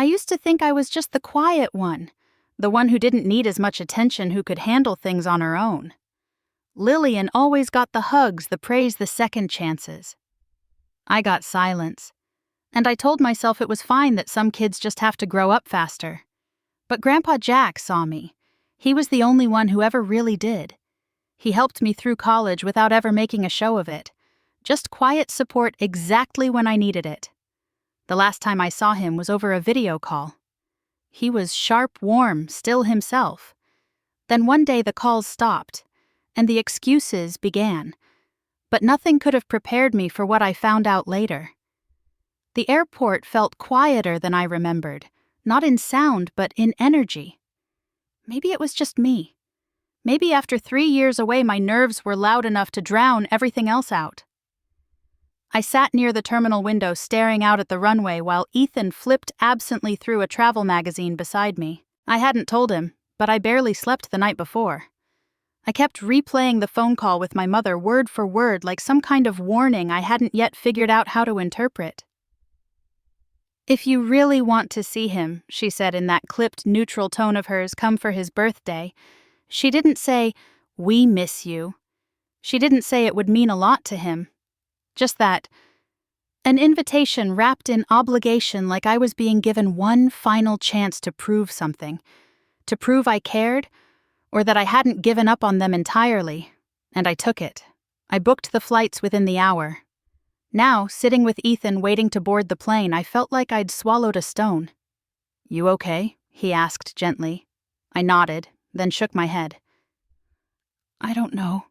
I used to think I was just the quiet one, the one who didn't need as much attention, who could handle things on her own. Lillian always got the hugs, the praise, the second chances. I got silence, and I told myself it was fine that some kids just have to grow up faster. But Grandpa Jack saw me. He was the only one who ever really did. He helped me through college without ever making a show of it. Just quiet support exactly when I needed it. The last time I saw him was over a video call. He was sharp, warm, still himself. Then one day the calls stopped, and the excuses began. But nothing could have prepared me for what I found out later. The airport felt quieter than I remembered, not in sound, but in energy. Maybe it was just me. Maybe after 3 years away, my nerves were loud enough to drown everything else out. I sat near the terminal window staring out at the runway while Ethan flipped absently through a travel magazine beside me. I hadn't told him, but I barely slept the night before. I kept replaying the phone call with my mother word for word, like some kind of warning I hadn't yet figured out how to interpret. "If you really want to see him," she said in that clipped, neutral tone of hers, "come for his birthday." She didn't say, "We miss you." She didn't say it would mean a lot to him. Just that. An invitation wrapped in obligation, like I was being given one final chance to prove something. To prove I cared, or that I hadn't given up on them entirely. And I took it. I booked the flights within the hour. Now, sitting with Ethan waiting to board the plane, I felt like I'd swallowed a stone. "You okay?" he asked gently. I nodded, then shook my head. "I don't know.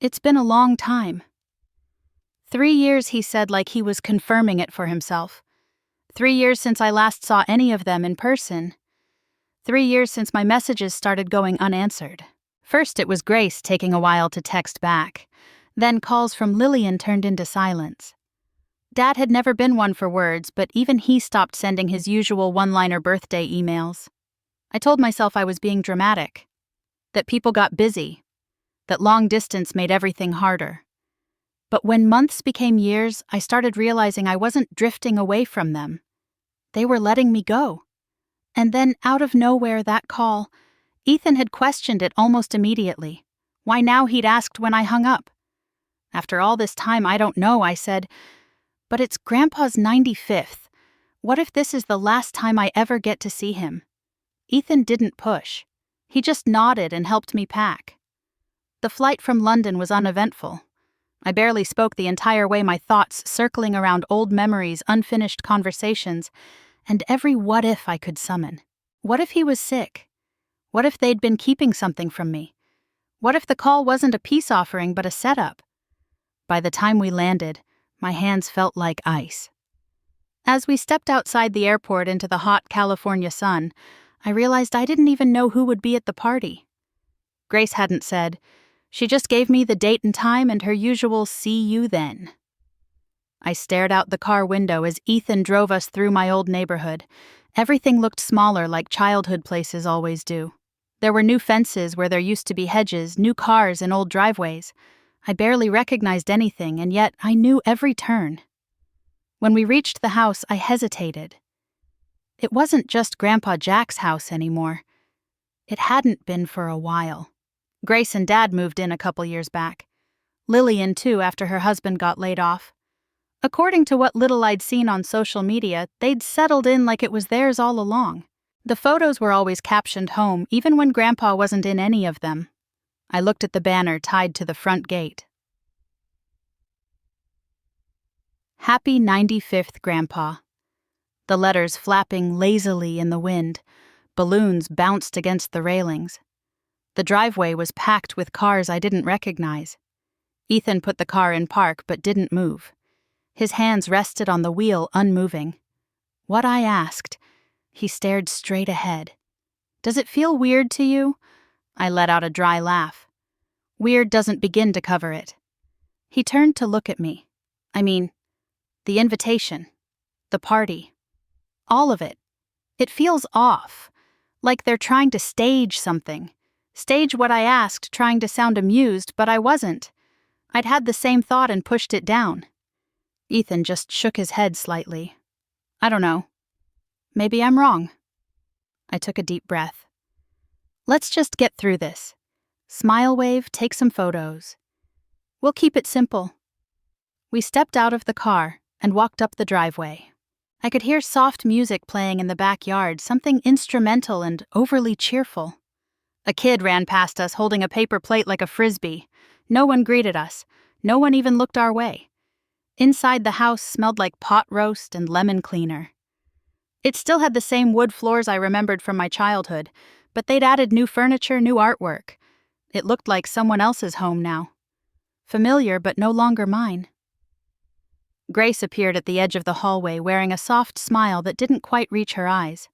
It's been a long time." 3 years, he said, like he was confirming it for himself. 3 years since I last saw any of them in person. 3 years since my messages started going unanswered. First it was Grace taking a while to text back. Then calls from Lillian turned into silence. Dad had never been one for words, but even he stopped sending his usual one-liner birthday emails. I told myself I was being dramatic. That people got busy. That long distance made everything harder. But when months became years, I started realizing I wasn't drifting away from them. They were letting me go. And then, out of nowhere, that call, Ethan had questioned it almost immediately. Why now he'd asked when I hung up. "After all this time, I don't know," I said. "But it's Grandpa's 95th. What if this is the last time I ever get to see him?" Ethan didn't push. He just nodded and helped me pack. The flight from London was uneventful. I barely spoke the entire way, my thoughts circling around old memories, unfinished conversations, and every what if I could summon. What if he was sick? What if they'd been keeping something from me? What if the call wasn't a peace offering but a setup? By the time we landed, my hands felt like ice. As we stepped outside the airport into the hot California sun, I realized I didn't even know who would be at the party. Grace hadn't said. She just gave me the date and time and her usual "see you then." I stared out the car window as Ethan drove us through my old neighborhood. Everything looked smaller, like childhood places always do. There were new fences where there used to be hedges, new cars in old driveways. I barely recognized anything, and yet I knew every turn. When we reached the house, I hesitated. It wasn't just Grandpa Jack's house anymore. It hadn't been for a while. Grace and Dad moved in a couple years back. Lillian, too, after her husband got laid off. According to what little I'd seen on social media, they'd settled in like it was theirs all along. The photos were always captioned home, even when Grandpa wasn't in any of them. I looked at the banner tied to the front gate. Happy 95th, Grandpa. The letters flapping lazily in the wind. Balloons bounced against the railings. The driveway was packed with cars I didn't recognize. Ethan put the car in park but didn't move. His hands rested on the wheel, unmoving. What I asked, he stared straight ahead. "Does it feel weird to you?" I let out a dry laugh. Weird doesn't begin to cover it. He turned to look at me. I mean, the invitation, the party, all of it. It feels off, like they're trying to stage something. Stage what I asked, trying to sound amused, but I wasn't. I'd had the same thought and pushed it down. Ethan just shook his head slightly. I don't know. Maybe I'm wrong. I took a deep breath. Let's just get through this. Smile wave, take some photos. We'll keep it simple. We stepped out of the car and walked up the driveway. I could hear soft music playing in the backyard, something instrumental and overly cheerful. A kid ran past us holding a paper plate like a frisbee. No one greeted us. No one even looked our way. Inside the house smelled like pot roast and lemon cleaner. It still had the same wood floors I remembered from my childhood, but they'd added new furniture, new artwork. It looked like someone else's home now. Familiar, but no longer mine. Grace appeared at the edge of the hallway wearing a soft smile that didn't quite reach her eyes.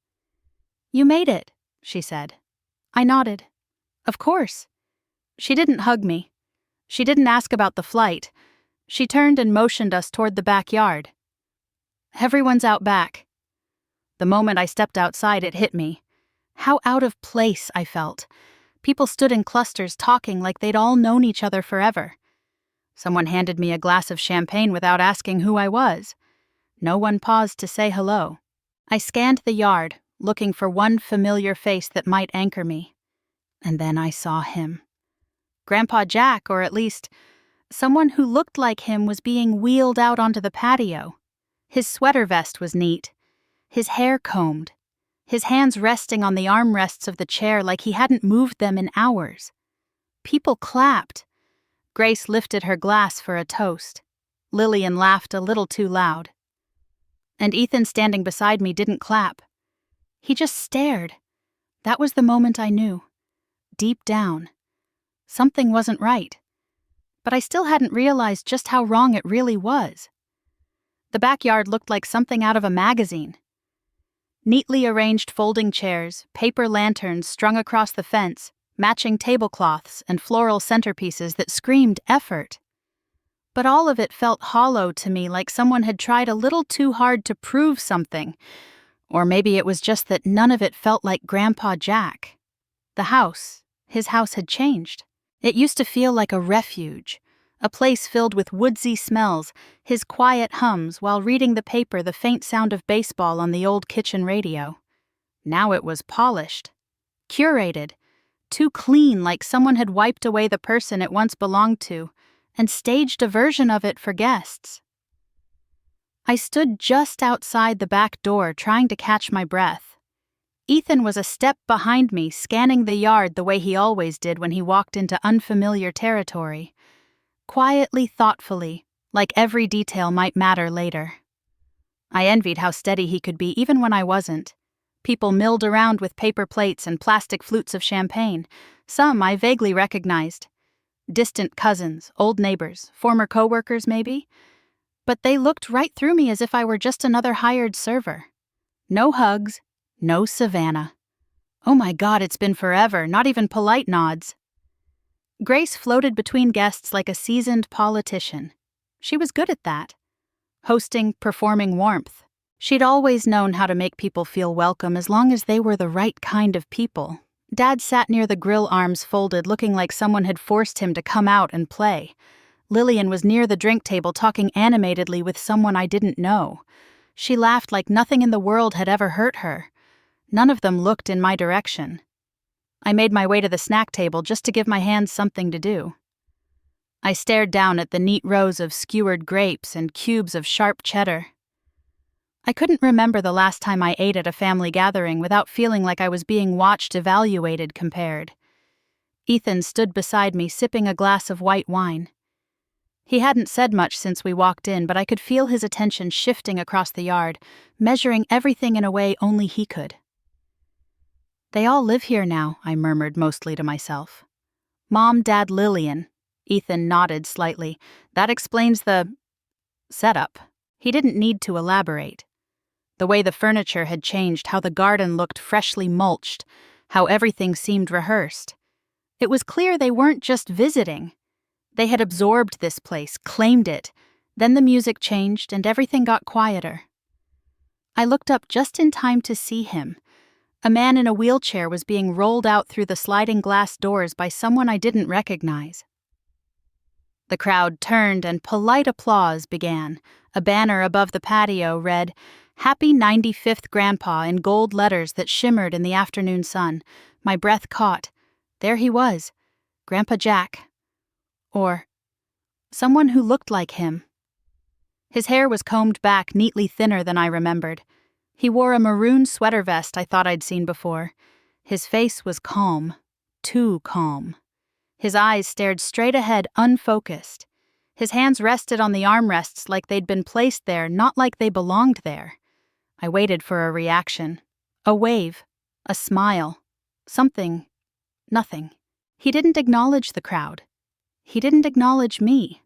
"You made it," she said. I nodded. Of course. She didn't hug me. She didn't ask about the flight. She turned and motioned us toward the backyard. Everyone's out back. The moment I stepped outside, it hit me. How out of place I felt. People stood in clusters talking like they'd all known each other forever. Someone handed me a glass of champagne without asking who I was. No one paused to say hello. I scanned the yard, looking for one familiar face that might anchor me. And then I saw him. Grandpa Jack, or at least someone who looked like him, was being wheeled out onto the patio. His sweater vest was neat, his hair combed, his hands resting on the armrests of the chair like he hadn't moved them in hours. People clapped. Grace lifted her glass for a toast. Lillian laughed a little too loud. And Ethan standing beside me didn't clap. He just stared. That was the moment I knew. Deep down. Something wasn't right. But I still hadn't realized just how wrong it really was. The backyard looked like something out of a magazine. Neatly arranged folding chairs, paper lanterns strung across the fence, matching tablecloths and floral centerpieces that screamed effort. But all of it felt hollow to me, like someone had tried a little too hard to prove something. Or maybe it was just that none of it felt like Grandpa Jack. His house had changed. It used to feel like a refuge, a place filled with woodsy smells, his quiet hums while reading the paper, the faint sound of baseball on the old kitchen radio. Now it was polished, curated, too clean, like someone had wiped away the person it once belonged to and staged a version of it for guests. I stood just outside the back door trying to catch my breath. Ethan was a step behind me, scanning the yard the way he always did when he walked into unfamiliar territory. Quietly, thoughtfully, like every detail might matter later. I envied how steady he could be even when I wasn't. People milled around with paper plates and plastic flutes of champagne. Some I vaguely recognized. Distant cousins, old neighbors, former coworkers maybe. But they looked right through me as if I were just another hired server. No hugs, no Savannah. Oh my God, it's been forever, not even polite nods. Grace floated between guests like a seasoned politician. She was good at that. Hosting, performing warmth. She'd always known how to make people feel welcome as long as they were the right kind of people. Dad sat near the grill, arms folded, looking like someone had forced him to come out and play. Lillian was near the drink table talking animatedly with someone I didn't know. She laughed like nothing in the world had ever hurt her. None of them looked in my direction. I made my way to the snack table just to give my hands something to do. I stared down at the neat rows of skewered grapes and cubes of sharp cheddar. I couldn't remember the last time I ate at a family gathering without feeling like I was being watched, evaluated, compared. Ethan stood beside me, sipping a glass of white wine. He hadn't said much since we walked in, but I could feel his attention shifting across the yard, measuring everything in a way only he could. They all live here now, I murmured mostly to myself. Mom, Dad, Lillian. Ethan nodded slightly. That explains the setup. He didn't need to elaborate. The way the furniture had changed, how the garden looked freshly mulched, how everything seemed rehearsed. It was clear they weren't just visiting. They had absorbed this place, claimed it. Then the music changed and everything got quieter. I looked up just in time to see him. A man in a wheelchair was being rolled out through the sliding glass doors by someone I didn't recognize. The crowd turned and polite applause began. A banner above the patio read, Happy 95th Grandpa in gold letters that shimmered in the afternoon sun. My breath caught. There he was, Grandpa Jack. Or someone who looked like him. His hair was combed back neatly thinner than I remembered. He wore a maroon sweater vest I thought I'd seen before. His face was calm, too calm. His eyes stared straight ahead, unfocused. His hands rested on the armrests like they'd been placed there, not like they belonged there. I waited for a reaction. A wave. A smile. Something. Nothing. He didn't acknowledge the crowd. He didn't acknowledge me.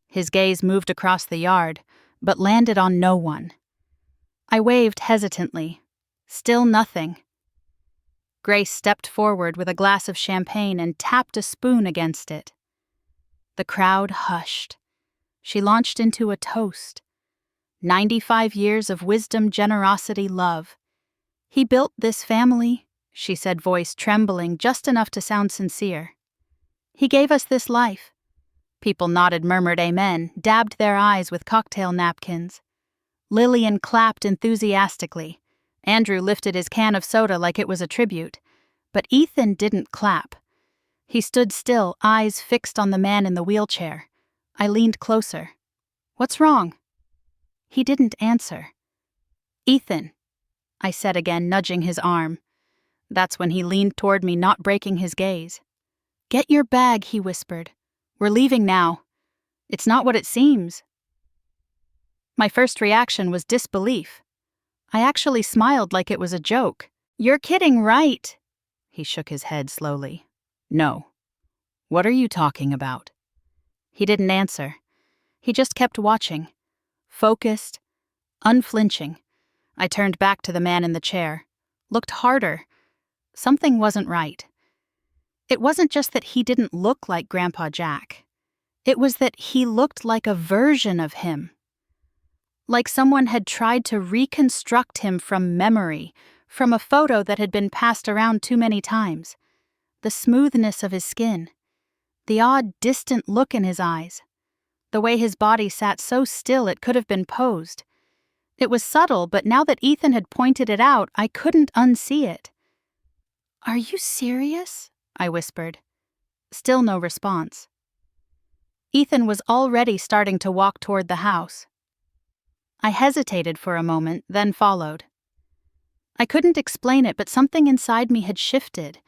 His gaze moved across the yard, but landed on no one. I waved hesitantly. Still nothing. Grace stepped forward with a glass of champagne and tapped a spoon against it. The crowd hushed. She launched into a toast. 95 years of wisdom, generosity, love. He built this family, she said, voice trembling just enough to sound sincere. He gave us this life. People nodded, murmured amen, dabbed their eyes with cocktail napkins. Lillian clapped enthusiastically. Andrew lifted his can of soda like it was a tribute. But Ethan didn't clap. He stood still, eyes fixed on the man in the wheelchair. I leaned closer. "What's wrong?" He didn't answer. "Ethan," I said again, nudging his arm. That's when he leaned toward me, not breaking his gaze. "Get your bag," he whispered. "We're leaving now. It's not what it seems." My first reaction was disbelief. I actually smiled like it was a joke. "You're kidding, right?" He shook his head slowly. "No. What are you talking about?" He didn't answer. He just kept watching. Focused, unflinching. I turned back to the man in the chair. Looked harder. Something wasn't right. It wasn't just that he didn't look like Grandpa Jack. It was that he looked like a version of him. Like someone had tried to reconstruct him from memory, from a photo that had been passed around too many times. The smoothness of his skin. The odd, distant look in his eyes. The way his body sat so still it could have been posed. It was subtle, but now that Ethan had pointed it out, I couldn't unsee it. "Are you serious?" I whispered. Still no response. Ethan was already starting to walk toward the house. I hesitated for a moment, then followed. I couldn't explain it, but something inside me had shifted,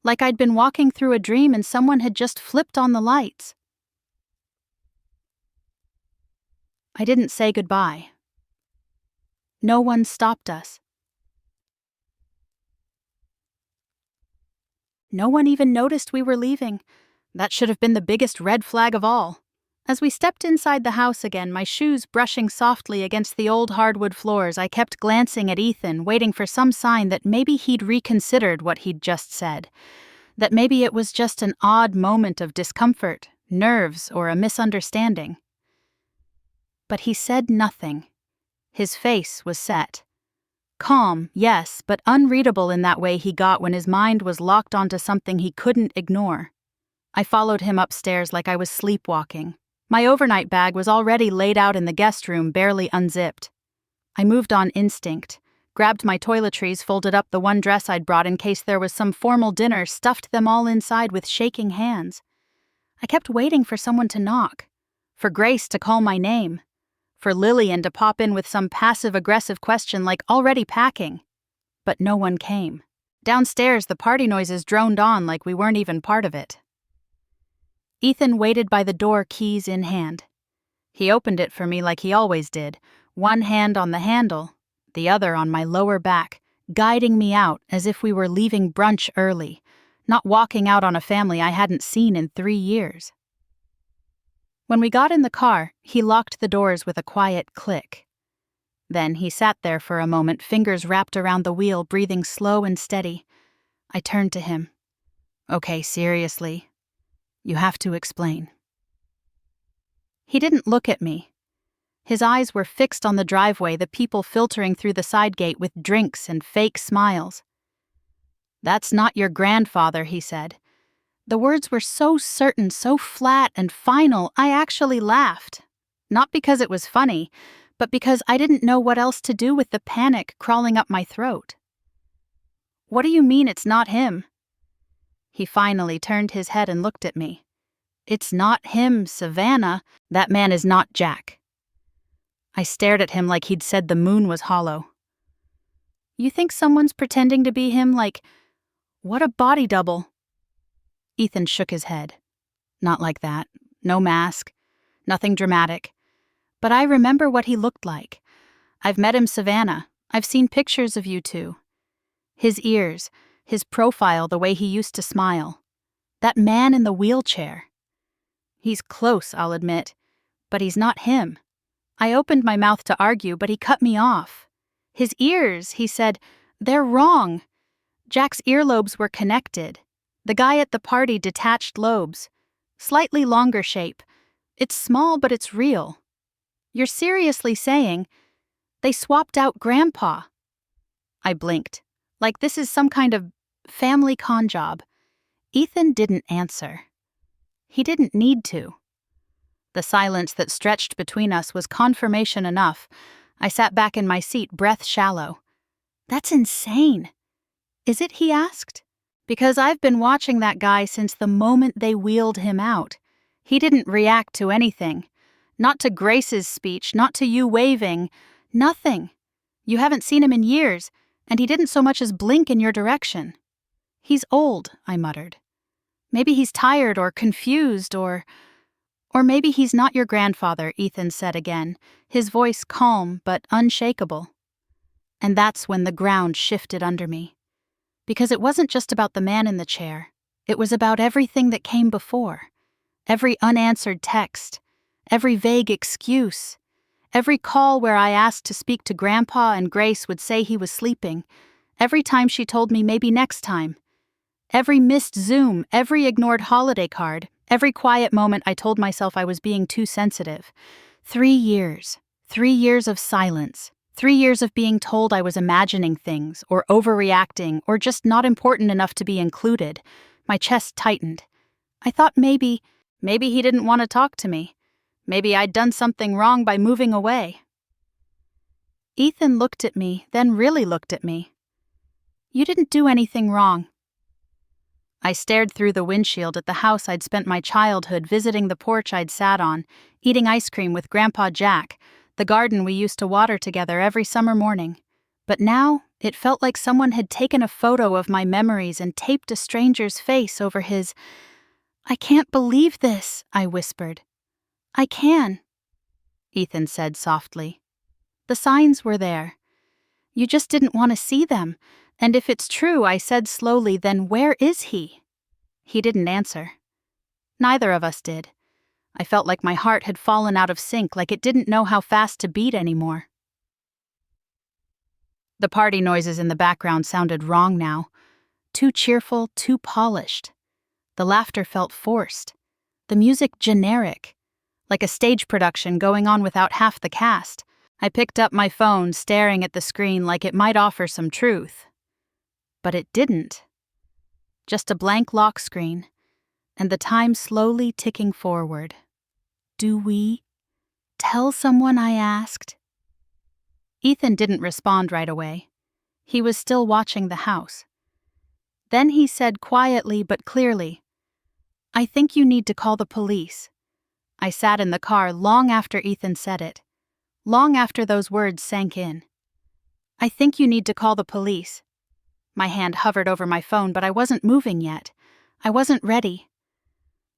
like I'd been walking through a dream and someone had just flipped on the lights. I didn't say goodbye. No one stopped us. No one even noticed we were leaving. That should have been the biggest red flag of all. As we stepped inside the house again, my shoes brushing softly against the old hardwood floors, I kept glancing at Ethan, waiting for some sign that maybe he'd reconsidered what he'd just said. That maybe it was just an odd moment of discomfort, nerves, or a misunderstanding. But he said nothing. His face was set. Calm, yes, but unreadable in that way he got when his mind was locked onto something he couldn't ignore. I followed him upstairs like I was sleepwalking. My overnight bag was already laid out in the guest room, barely unzipped. I moved on instinct, grabbed my toiletries, folded up the one dress I'd brought in case there was some formal dinner, stuffed them all inside with shaking hands. I kept waiting for someone to knock, for Grace to call my name, for Lillian to pop in with some passive-aggressive question like already packing. But no one came. Downstairs, the party noises droned on like we weren't even part of it. Ethan waited by the door, keys in hand. He opened it for me like he always did, one hand on the handle, the other on my lower back, guiding me out as if we were leaving brunch early, not walking out on a family I hadn't seen in 3 years. When we got in the car, he locked the doors with a quiet click. Then he sat there for a moment, fingers wrapped around the wheel, breathing slow and steady. I turned to him. "Okay, seriously. You have to explain." He didn't look at me. His eyes were fixed on the driveway, the people filtering through the side gate with drinks and fake smiles. "That's not your grandfather," he said. The words were so certain, so flat and final, I actually laughed. Not because it was funny, but because I didn't know what else to do with the panic crawling up my throat. "What do you mean it's not him?" He finally turned his head and looked at me. "It's not him, Savannah. That man is not Jack." I stared at him like he'd said the moon was hollow. "You think someone's pretending to be him, like, what a body double?" Ethan shook his head. "Not like that. No mask. Nothing dramatic. But I remember what he looked like. I've met him, Savannah. I've seen pictures of you two. His ears, his profile, the way he used to smile. That man in the wheelchair. He's close, I'll admit, but he's not him." I opened my mouth to argue, but he cut me off. "His ears," he said, "they're wrong. Jack's earlobes were connected. The guy at the party detached lobes. Slightly longer shape. It's small, but it's real. You're seriously saying they swapped out Grandpa?" I blinked, like this is some kind of family con job. Ethan didn't answer. He didn't need to. The silence that stretched between us was confirmation enough. I sat back in my seat, breath shallow. "That's insane." "Is it?" he asked. "Because I've been watching that guy since the moment they wheeled him out. He didn't react to anything. Not to Grace's speech, not to you waving. Nothing. You haven't seen him in years, and he didn't so much as blink in your direction." "He's old," I muttered. "Maybe he's tired or confused or maybe he's not your grandfather," Ethan said again, his voice calm but unshakable. And that's when the ground shifted under me. Because it wasn't just about the man in the chair. It was about everything that came before. Every unanswered text. Every vague excuse. Every call where I asked to speak to Grandpa and Grace would say he was sleeping. Every time she told me maybe next time. Every missed Zoom, every ignored holiday card, every quiet moment I told myself I was being too sensitive. 3 years. 3 years of silence. 3 years of being told I was imagining things, or overreacting, or just not important enough to be included. My chest tightened. I thought maybe he didn't want to talk to me. Maybe I'd done something wrong by moving away. Ethan looked at me, then really looked at me. "You didn't do anything wrong." I stared through the windshield at the house I'd spent my childhood visiting, the porch I'd sat on, eating ice cream with Grandpa Jack, the garden we used to water together every summer morning. But now, it felt like someone had taken a photo of my memories and taped a stranger's face over his. "I can't believe this," I whispered. "I can," Ethan said softly. "The signs were there. You just didn't want to see them. And if it's true," I said slowly, "then where is he?" He didn't answer. Neither of us did. I felt like my heart had fallen out of sync, like it didn't know how fast to beat anymore. The party noises in the background sounded wrong now. Too cheerful, too polished. The laughter felt forced. The music generic. Like a stage production going on without half the cast. I picked up my phone, staring at the screen like it might offer some truth. But it didn't. Just a blank lock screen, and the time slowly ticking forward. "Do we tell someone?" I asked. Ethan didn't respond right away. He was still watching the house. Then he said quietly but clearly, "I think you need to call the police." I sat in the car long after Ethan said it. Long after those words sank in. "I think you need to call the police." My hand hovered over my phone, but I wasn't moving yet. I wasn't ready.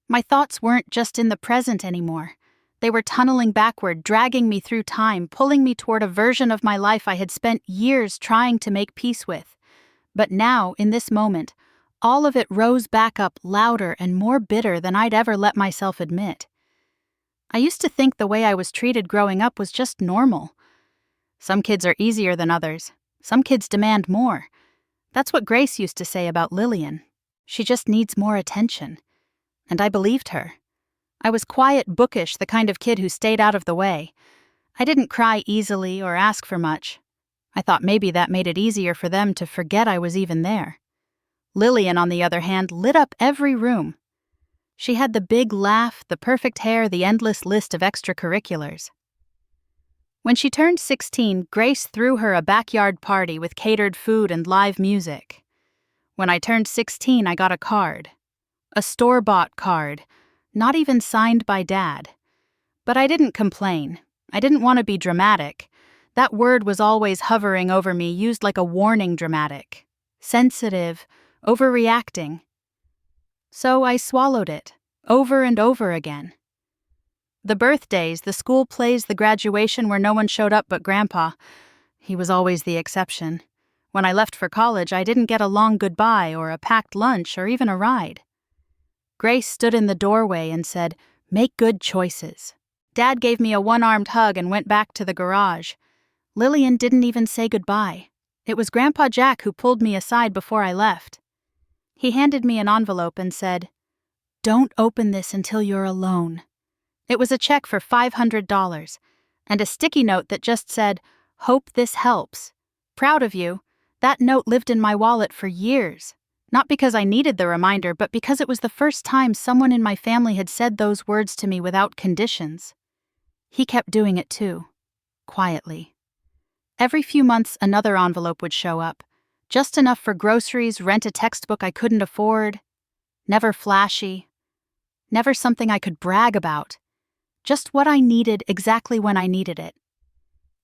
My thoughts weren't just in the present anymore. They were tunneling backward, dragging me through time, pulling me toward a version of my life I had spent years trying to make peace with. But now, in this moment, all of it rose back up louder and more bitter than I'd ever let myself admit. I used to think the way I was treated growing up was just normal. Some kids are easier than others. Some kids demand more. That's what Grace used to say about Lillian. She just needs more attention. And I believed her. I was quiet, bookish, the kind of kid who stayed out of the way. I didn't cry easily or ask for much. I thought maybe that made it easier for them to forget I was even there. Lillian, on the other hand, lit up every room. She had the big laugh, the perfect hair, the endless list of extracurriculars. When she turned 16, Grace threw her a backyard party with catered food and live music. When I turned 16, I got a card. A store-bought card, not even signed by Dad. But I didn't complain. I didn't want to be dramatic. That word was always hovering over me, used like a warning dramatic. Sensitive, overreacting. So I swallowed it, over and over again. The birthdays, the school plays, the graduation where no one showed up but Grandpa. He was always the exception. When I left for college, I didn't get a long goodbye or a packed lunch or even a ride. Grace stood in the doorway and said, "Make good choices." Dad gave me a one-armed hug and went back to the garage. Lillian didn't even say goodbye. It was Grandpa Jack who pulled me aside before I left. He handed me an envelope and said, "Don't open this until you're alone." It was a check for $500 and a sticky note that just said, "Hope this helps. Proud of you." That note lived in my wallet for years. Not because I needed the reminder, but because it was the first time someone in my family had said those words to me without conditions. He kept doing it too, quietly. Every few months, another envelope would show up. Just enough for groceries, rent a textbook I couldn't afford. Never flashy. Never something I could brag about. Just what I needed exactly when I needed it.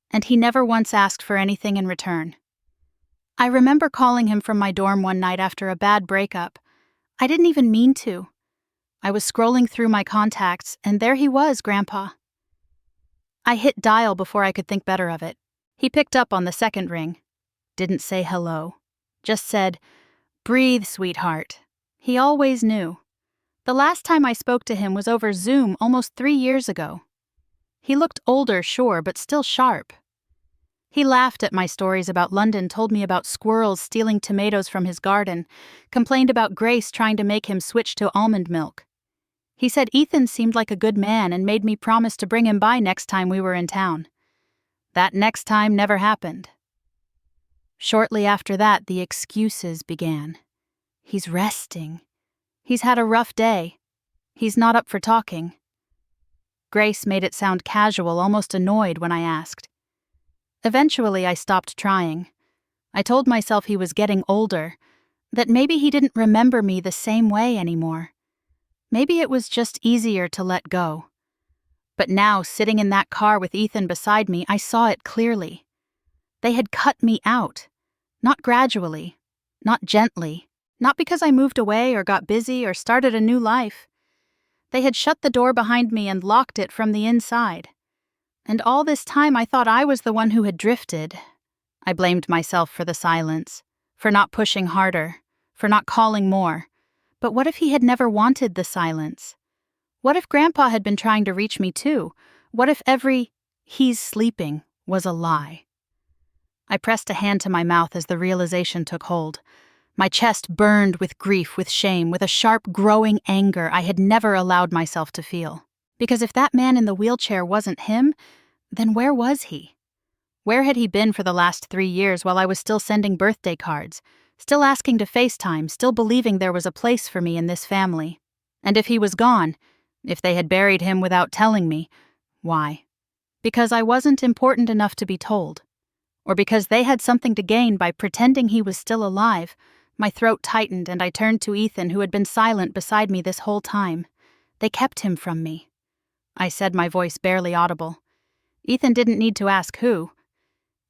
And he never once asked for anything in return. I remember calling him from my dorm one night after a bad breakup. I didn't even mean to. I was scrolling through my contacts, and there he was, Grandpa. I hit dial before I could think better of it. He picked up on the second ring. Didn't say hello. Just said, "Breathe, sweetheart." He always knew. The last time I spoke to him was over Zoom almost 3 years ago. He looked older, sure, but still sharp. He laughed at my stories about London, told me about squirrels stealing tomatoes from his garden, complained about Grace trying to make him switch to almond milk. He said Ethan seemed like a good man and made me promise to bring him by next time we were in town. That next time never happened. Shortly after that, the excuses began. He's resting. He's had a rough day. He's not up for talking. Grace made it sound casual, almost annoyed when I asked. Eventually, I stopped trying. I told myself he was getting older, that maybe he didn't remember me the same way anymore. Maybe it was just easier to let go. But now, sitting in that car with Ethan beside me, I saw it clearly. They had cut me out. Not gradually, not gently, not because I moved away or got busy or started a new life. They had shut the door behind me and locked it from the inside. And all this time I thought I was the one who had drifted. I blamed myself for the silence, for not pushing harder, for not calling more. But what if he had never wanted the silence? What if Grandpa had been trying to reach me too? What if every "he's sleeping" was a lie? I pressed a hand to my mouth as the realization took hold. My chest burned with grief, with shame, with a sharp, growing anger I had never allowed myself to feel. Because if that man in the wheelchair wasn't him, then where was he? Where had he been for the last 3 years while I was still sending birthday cards, still asking to FaceTime, still believing there was a place for me in this family? And if he was gone, if they had buried him without telling me, why? Because I wasn't important enough to be told. Or because they had something to gain by pretending he was still alive. My throat tightened and I turned to Ethan, who had been silent beside me this whole time. They kept him from me. I said, my voice barely audible. Ethan didn't need to ask who.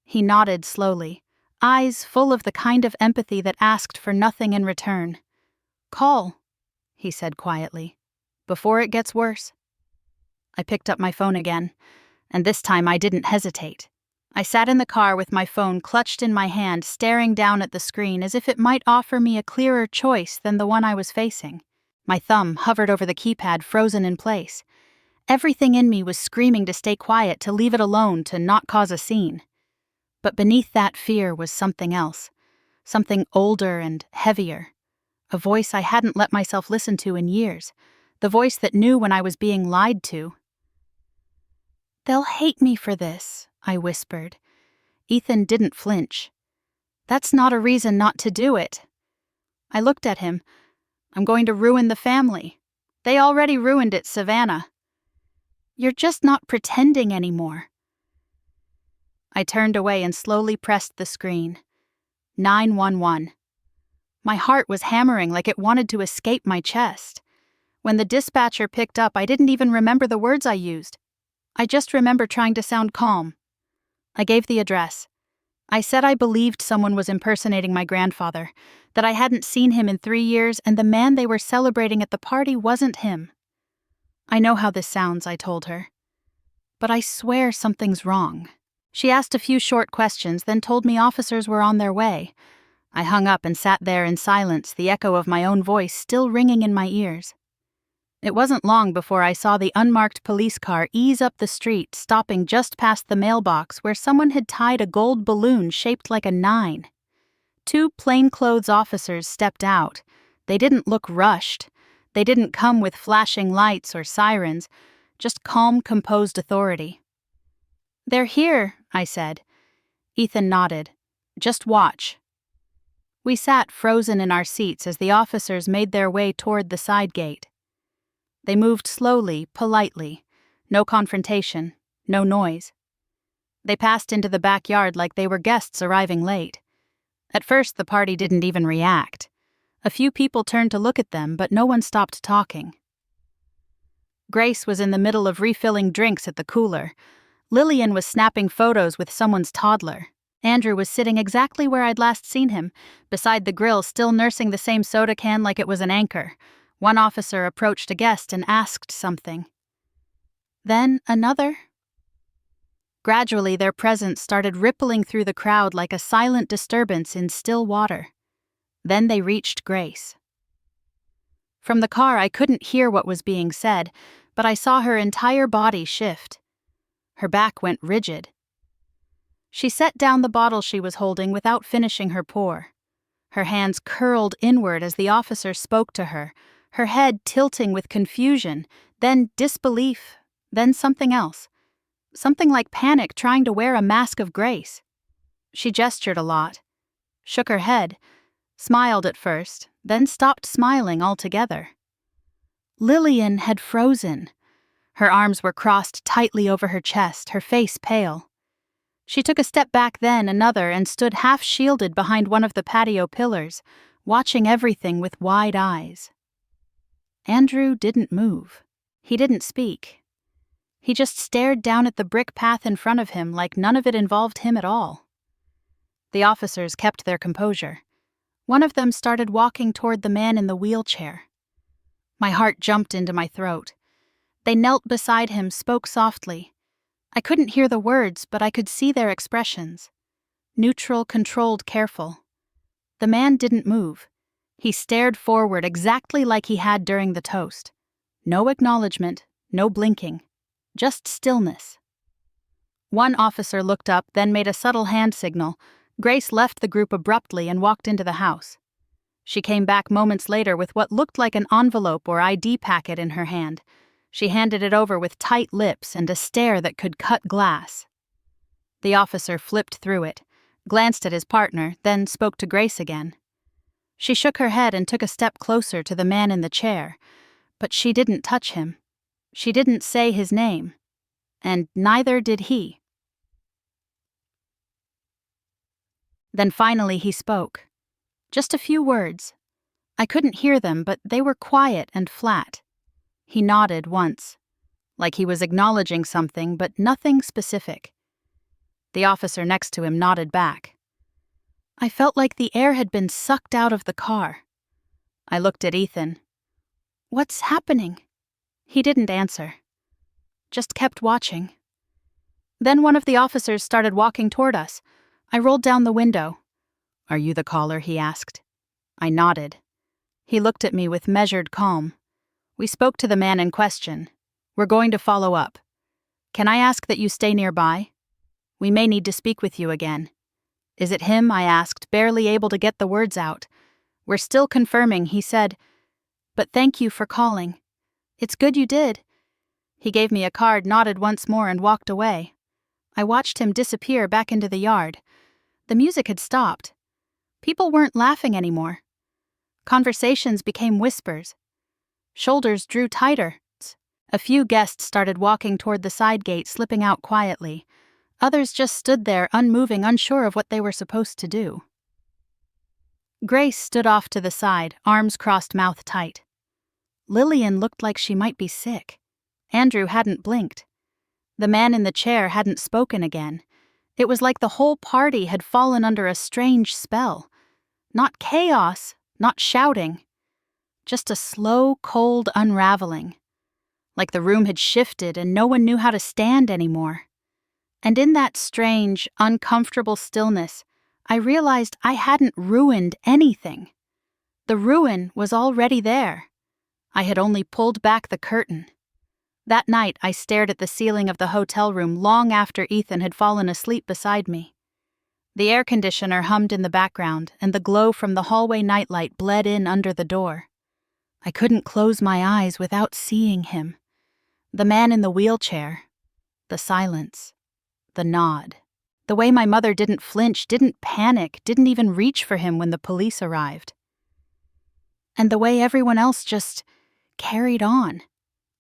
He nodded slowly, eyes full of the kind of empathy that asked for nothing in return. "Call," he said quietly, "before it gets worse." I picked up my phone again, and this time I didn't hesitate. I sat in the car with my phone clutched in my hand, staring down at the screen as if it might offer me a clearer choice than the one I was facing. My thumb hovered over the keypad, frozen in place. Everything in me was screaming to stay quiet, to leave it alone, to not cause a scene. But beneath that fear was something else, something older and heavier, a voice I hadn't let myself listen to in years, the voice that knew when I was being lied to. "They'll hate me for this," I whispered. Ethan didn't flinch. "That's not a reason not to do it." I looked at him. "I'm going to ruin the family. They already ruined it, Savannah." "You're just not pretending anymore." I turned away and slowly pressed the screen. 911. My heart was hammering like it wanted to escape my chest. When the dispatcher picked up, I didn't even remember the words I used. I just remember trying to sound calm. I gave the address. I said I believed someone was impersonating my grandfather, that I hadn't seen him in 3 years, and the man they were celebrating at the party wasn't him. I know how this sounds, I told her. But I swear something's wrong. She asked a few short questions, then told me officers were on their way. I hung up and sat there in silence, the echo of my own voice still ringing in my ears. It wasn't long before I saw the unmarked police car ease up the street, stopping just past the mailbox where someone had tied a gold balloon shaped like a 9. 2 plainclothes officers stepped out. They didn't look rushed. They didn't come with flashing lights or sirens, just calm, composed authority. "They're here," I said. Ethan nodded. "Just watch." We sat frozen in our seats as the officers made their way toward the side gate. They moved slowly, politely. No confrontation, no noise. They passed into the backyard like they were guests arriving late. At first, the party didn't even react. A few people turned to look at them, but no one stopped talking. Grace was in the middle of refilling drinks at the cooler. Lillian was snapping photos with someone's toddler. Andrew was sitting exactly where I'd last seen him, beside the grill, still nursing the same soda can like it was an anchor. One officer approached a guest and asked something. Then another. Gradually, their presence started rippling through the crowd like a silent disturbance in still water. Then they reached Grace. From the car, I couldn't hear what was being said, but I saw her entire body shift. Her back went rigid. She set down the bottle she was holding without finishing her pour. Her hands curled inward as the officer spoke to her, her head tilting with confusion, then disbelief, then something else. Something like panic trying to wear a mask of grace. She gestured a lot, shook her head, smiled at first, then stopped smiling altogether. Lillian had frozen. Her arms were crossed tightly over her chest, her face pale. She took a step back, then another, and stood half-shielded behind one of the patio pillars, watching everything with wide eyes. Andrew didn't move. He didn't speak. He just stared down at the brick path in front of him like none of it involved him at all. The officers kept their composure. One of them started walking toward the man in the wheelchair. My heart jumped into my throat. They knelt beside him, spoke softly. I couldn't hear the words, but I could see their expressions. Neutral, controlled, careful. The man didn't move. He stared forward exactly like he had during the toast. No acknowledgement, no blinking. Just stillness. One officer looked up, then made a subtle hand signal. Grace left the group abruptly and walked into the house. She came back moments later with what looked like an envelope or ID packet in her hand. She handed it over with tight lips and a stare that could cut glass. The officer flipped through it, glanced at his partner, then spoke to Grace again. She shook her head and took a step closer to the man in the chair, but she didn't touch him. She didn't say his name, and neither did he. Then finally he spoke. Just a few words. I couldn't hear them, but they were quiet and flat. He nodded once, like he was acknowledging something, but nothing specific. The officer next to him nodded back. I felt like the air had been sucked out of the car. I looked at Ethan. "What's happening?" He didn't answer. Just kept watching. Then one of the officers started walking toward us. I rolled down the window. "Are you the caller?" he asked. I nodded. He looked at me with measured calm. We spoke to the man in question. "We're going to follow up. Can I ask that you stay nearby? We may need to speak with you again." "Is it him?" I asked, barely able to get the words out. "We're still confirming," he said. "But thank you for calling. It's good you did." He gave me a card, nodded once more, and walked away. I watched him disappear back into the yard. The music had stopped. People weren't laughing anymore. Conversations became whispers. Shoulders drew tighter. A few guests started walking toward the side gate, slipping out quietly. Others just stood there, unmoving, unsure of what they were supposed to do. Grace stood off to the side, arms crossed, mouth tight. Lillian looked like she might be sick. Andrew hadn't blinked. The man in the chair hadn't spoken again. It was like the whole party had fallen under a strange spell. Not chaos, not shouting. Just a slow, cold unraveling. Like the room had shifted and no one knew how to stand anymore. And in that strange, uncomfortable stillness, I realized I hadn't ruined anything. The ruin was already there. I had only pulled back the curtain. That night, I stared at the ceiling of the hotel room long after Ethan had fallen asleep beside me. The air conditioner hummed in the background, and the glow from the hallway nightlight bled in under the door. I couldn't close my eyes without seeing him. The man in the wheelchair. The silence. The nod. The way my mother didn't flinch, didn't panic, didn't even reach for him when the police arrived. And the way everyone else just carried on.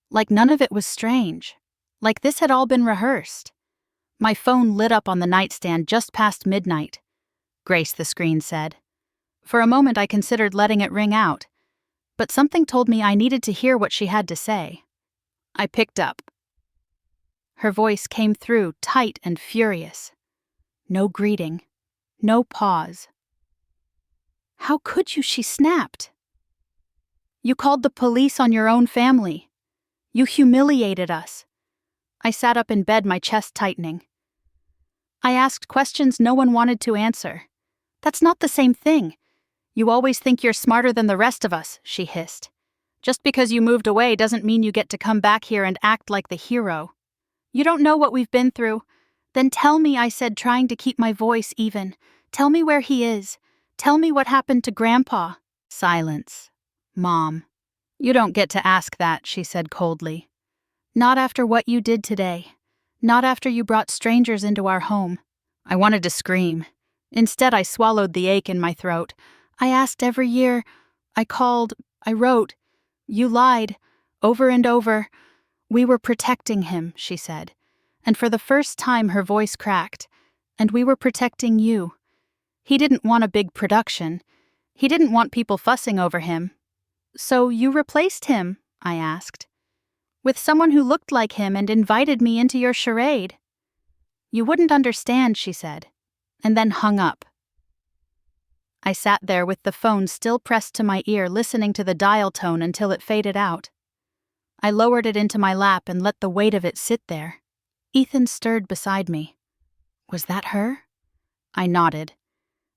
Like none of it was strange. Like this had all been rehearsed. My phone lit up on the nightstand just past midnight. Grace, the screen said. For a moment I considered letting it ring out, but something told me I needed to hear what she had to say. I picked up. Her voice came through, tight and furious. No greeting. No pause. How could you? She snapped. You called the police on your own family. You humiliated us. I sat up in bed, my chest tightening. I asked questions no one wanted to answer. That's not the same thing. You always think you're smarter than the rest of us, she hissed. Just because you moved away doesn't mean you get to come back here and act like the hero. You don't know what we've been through. Then tell me, I said, trying to keep my voice even. Tell me where he is. Tell me what happened to Grandpa. Silence. Mom. You don't get to ask that, she said coldly. Not after what you did today. Not after you brought strangers into our home. I wanted to scream. Instead, I swallowed the ache in my throat. I asked every year. I called. I wrote. You lied. Over and over. We were protecting him, she said. And for the first time her voice cracked. And we were protecting you. He didn't want a big production. He didn't want people fussing over him. So you replaced him, I asked. With someone who looked like him and invited me into your charade. You wouldn't understand, she said, and then hung up. I sat there with the phone still pressed to my ear, listening to the dial tone until it faded out. I lowered it into my lap and let the weight of it sit there. Ethan stirred beside me. Was that her? I nodded.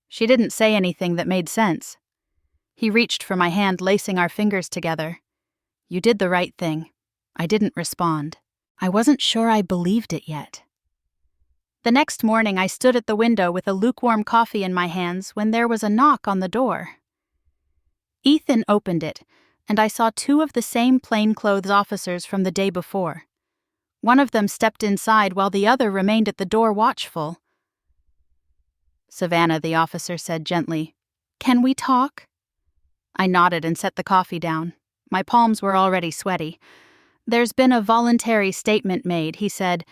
She didn't say anything that made sense. He reached for my hand, lacing our fingers together. You did the right thing. I didn't respond. I wasn't sure I believed it yet. The next morning I stood at the window with a lukewarm coffee in my hands when there was a knock on the door. Ethan opened it, and I saw two of the same plainclothes officers from the day before. One of them stepped inside while the other remained at the door watchful. Savannah, the officer said gently, "Can we talk?" I nodded and set the coffee down. My palms were already sweaty. There's been a voluntary statement made, he said.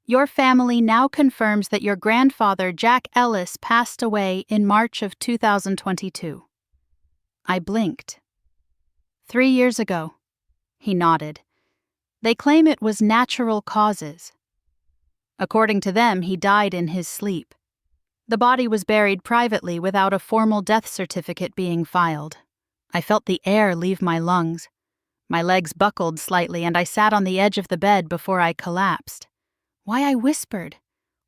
Your family now confirms that your grandfather, Jack Ellis, passed away in March of 2022. I blinked. 3 years ago. He nodded. They claim it was natural causes. According to them, he died in his sleep. The body was buried privately without a formal death certificate being filed. I felt the air leave my lungs. My legs buckled slightly and I sat on the edge of the bed before I collapsed. Why, I whispered.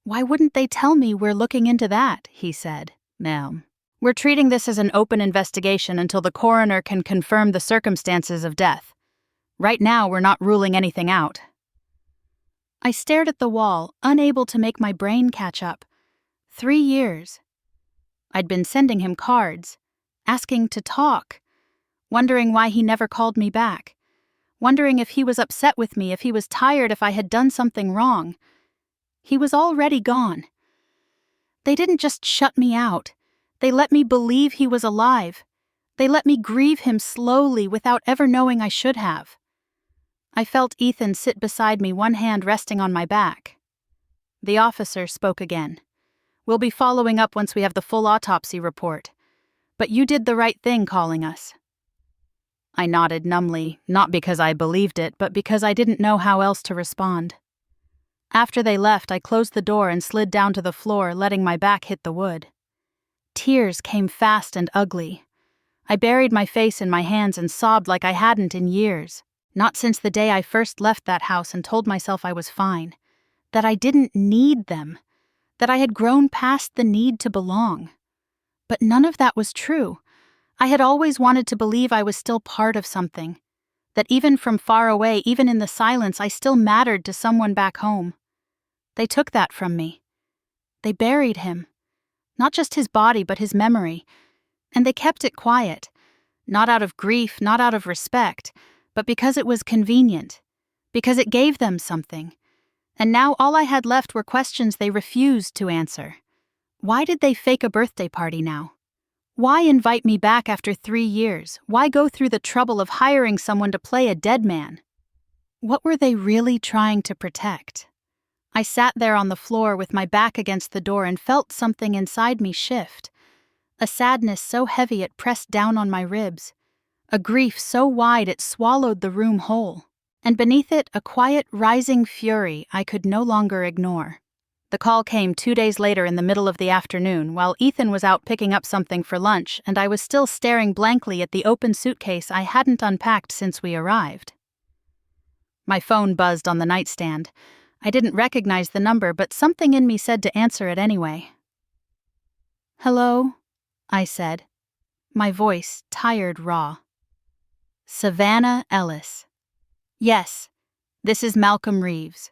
Why wouldn't they tell me we're looking into that, he said. No. We're treating this as an open investigation until the coroner can confirm the circumstances of death. Right now, we're not ruling anything out. I stared at the wall, unable to make my brain catch up. 3 years. I'd been sending him cards, asking to talk, wondering why he never called me back, wondering if he was upset with me, if he was tired, if I had done something wrong. He was already gone. They didn't just shut me out. They let me believe he was alive. They let me grieve him slowly without ever knowing I should have. I felt Ethan sit beside me, one hand resting on my back. The officer spoke again. "We'll be following up once we have the full autopsy report. But you did the right thing calling us." I nodded numbly, not because I believed it, but because I didn't know how else to respond. After they left, I closed the door and slid down to the floor, letting my back hit the wood. Tears came fast and ugly. I buried my face in my hands and sobbed like I hadn't in years, not since the day I first left that house and told myself I was fine, that I didn't need them, that I had grown past the need to belong. But none of that was true. I had always wanted to believe I was still part of something, that even from far away, even in the silence, I still mattered to someone back home. They took that from me. They buried him. Not just his body, but his memory. And they kept it quiet. Not out of grief, not out of respect, but because it was convenient. Because it gave them something. And now all I had left were questions they refused to answer. Why did they fake a birthday party now? Why invite me back after 3 years? Why go through the trouble of hiring someone to play a dead man? What were they really trying to protect? I sat there on the floor with my back against the door and felt something inside me shift. A sadness so heavy it pressed down on my ribs. A grief so wide it swallowed the room whole. And beneath it, a quiet, rising fury I could no longer ignore. The call came 2 days later in the middle of the afternoon, while Ethan was out picking up something for lunch, and I was still staring blankly at the open suitcase I hadn't unpacked since we arrived. My phone buzzed on the nightstand. I didn't recognize the number, but something in me said to answer it anyway. "Hello?" I said, my voice tired raw. "Savannah Ellis." "Yes, this is Malcolm Reeves.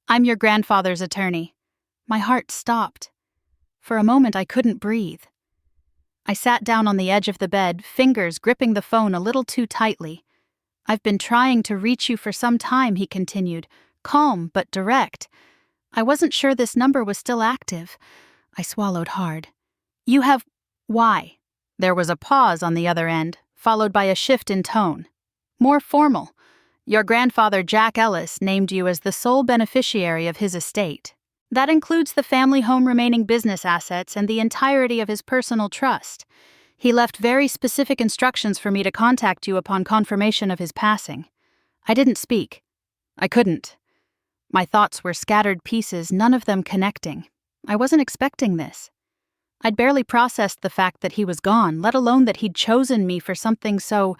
I'm your grandfather's attorney." My heart stopped. For a moment I couldn't breathe. I sat down on the edge of the bed, fingers gripping the phone a little too tightly. "I've been trying to reach you for some time," he continued, calm but direct. I wasn't sure this number was still active. I swallowed hard. "You have... Why?" There was a pause on the other end, followed by a shift in tone. More formal. "Your grandfather, Jack Ellis, named you as the sole beneficiary of his estate. That includes the family home remaining business assets and the entirety of his personal trust. He left very specific instructions for me to contact you upon confirmation of his passing." I didn't speak. I couldn't. My thoughts were scattered pieces, none of them connecting. I wasn't expecting this. I'd barely processed the fact that he was gone, let alone that he'd chosen me for something so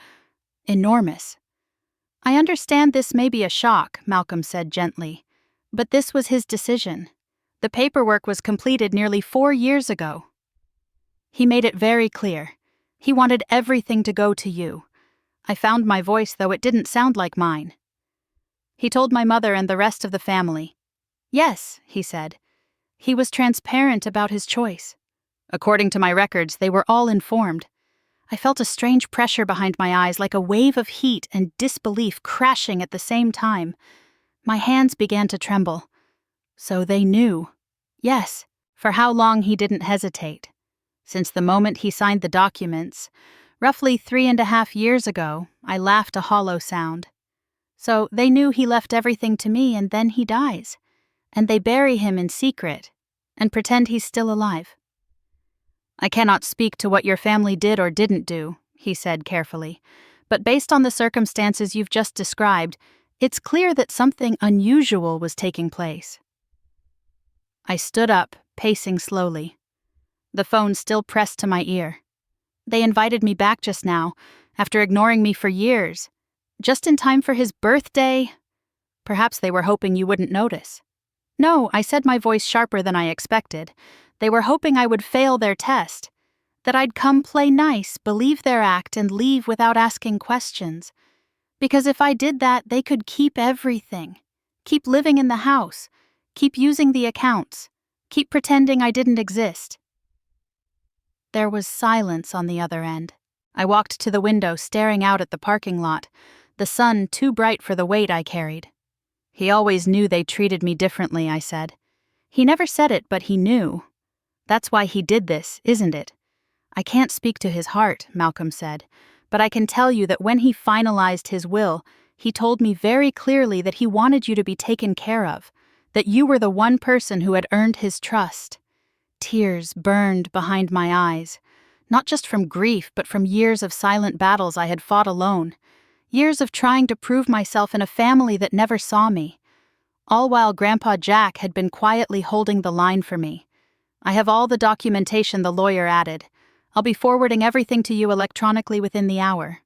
enormous. "I understand this may be a shock," Malcolm said gently, "but this was his decision. The paperwork was completed nearly 4 years ago." He made it very clear. He wanted everything to go to you. I found my voice, though it didn't sound like mine. "He told my mother and the rest of the family." "Yes," he said. "He was transparent about his choice. According to my records, they were all informed." I felt a strange pressure behind my eyes, like a wave of heat and disbelief crashing at the same time. My hands began to tremble. So they knew. Yes, for how long he didn't hesitate. Since the moment he signed the documents, roughly 3.5 years ago, I laughed a hollow sound. So they knew he left everything to me, and then he dies. And they bury him in secret and pretend he's still alive. "I cannot speak to what your family did or didn't do," he said carefully, "but based on the circumstances you've just described, it's clear that something unusual was taking place." I stood up, pacing slowly. The phone still pressed to my ear. "They invited me back just now, after ignoring me for years. Just in time for his birthday. Perhaps they were hoping you wouldn't notice." "No," I said, my voice sharper than I expected. "They were hoping I would fail their test. That I'd come play nice, believe their act, and leave without asking questions. Because if I did that, they could keep everything. Keep living in the house. Keep using the accounts. Keep pretending I didn't exist." There was silence on the other end. I walked to the window, staring out at the parking lot, the sun too bright for the weight I carried. "He always knew they treated me differently," I said. "He never said it, but he knew. That's why he did this, isn't it?" "I can't speak to his heart," Malcolm said, "but I can tell you that when he finalized his will, he told me very clearly that he wanted you to be taken care of, that you were the one person who had earned his trust. Tears burned behind my eyes, not just from grief, but from years of silent battles I had fought alone, years of trying to prove myself in a family that never saw me, all while Grandpa Jack had been quietly holding the line for me. I have all the documentation, the lawyer added. I'll be forwarding everything to you electronically within the hour.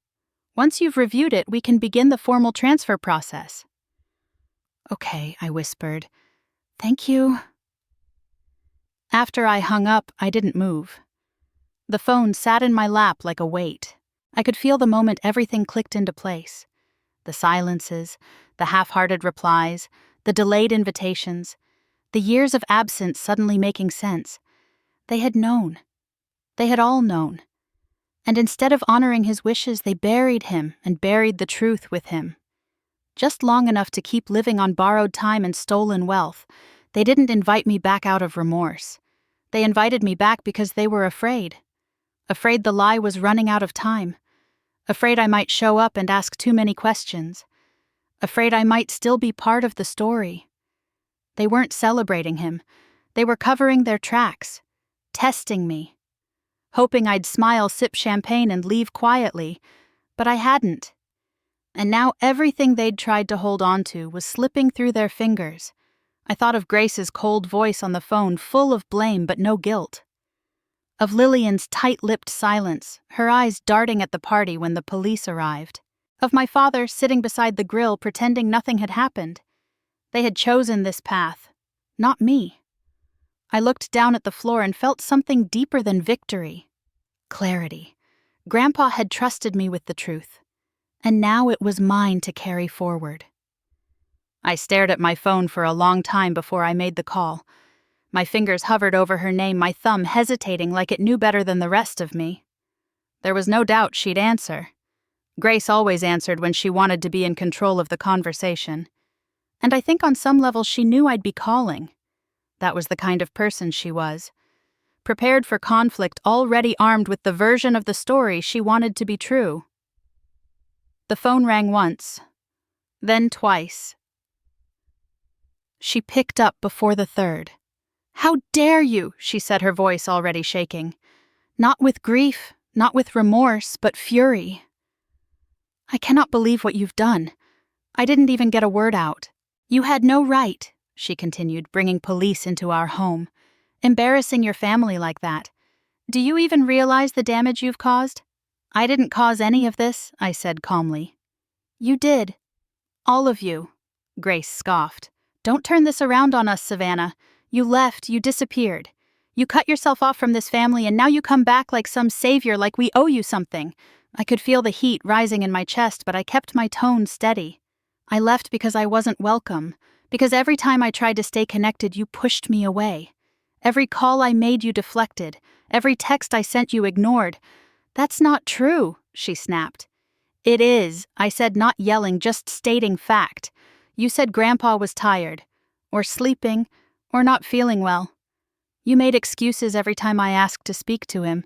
Once you've reviewed it, we can begin the formal transfer process. Okay, I whispered. Thank you. After I hung up, I didn't move. The phone sat in my lap like a weight. I could feel the moment everything clicked into place. The silences, the half-hearted replies, the delayed invitations, the years of absence suddenly making sense. They had known. They had all known. And instead of honoring his wishes, they buried him and buried the truth with him. Just long enough to keep living on borrowed time and stolen wealth, they didn't invite me back out of remorse. They invited me back because they were afraid. Afraid the lie was running out of time. Afraid I might show up and ask too many questions. Afraid I might still be part of the story. They weren't celebrating him. They were covering their tracks, testing me, hoping I'd smile, sip champagne, and leave quietly, but I hadn't. And now everything they'd tried to hold on to was slipping through their fingers. I thought of Grace's cold voice on the phone, full of blame but no guilt. Of Lillian's tight-lipped silence, her eyes darting at the party when the police arrived. Of my father sitting beside the grill pretending nothing had happened. They had chosen this path, not me. I looked down at the floor and felt something deeper than victory. Clarity. Grandpa had trusted me with the truth, and now it was mine to carry forward. I stared at my phone for a long time before I made the call. My fingers hovered over her name, my thumb hesitating like it knew better than the rest of me. There was no doubt she'd answer. Grace always answered when she wanted to be in control of the conversation. And I think on some level she knew I'd be calling. That was the kind of person she was. Prepared for conflict, already armed with the version of the story she wanted to be true. The phone rang once, then twice. She picked up before the third. "How dare you?" she said, her voice already shaking. Not with grief, not with remorse, but fury. "I cannot believe what you've done. I didn't even get a word out. You had no right," she continued, bringing police into our home. "Embarrassing your family like that. Do you even realize the damage you've caused?" "I didn't cause any of this," I said calmly. "You did. All of you," Grace scoffed. "Don't turn this around on us, Savannah. You left, you disappeared. You cut yourself off from this family, and now you come back like some savior, like we owe you something." I could feel the heat rising in my chest, but I kept my tone steady. "I left because I wasn't welcome, because every time I tried to stay connected, you pushed me away. Every call I made, you deflected. Every text I sent, you ignored." "That's not true," she snapped. "It is," I said, not yelling, just stating fact. "You said Grandpa was tired, or sleeping, or not feeling well. You made excuses every time I asked to speak to him,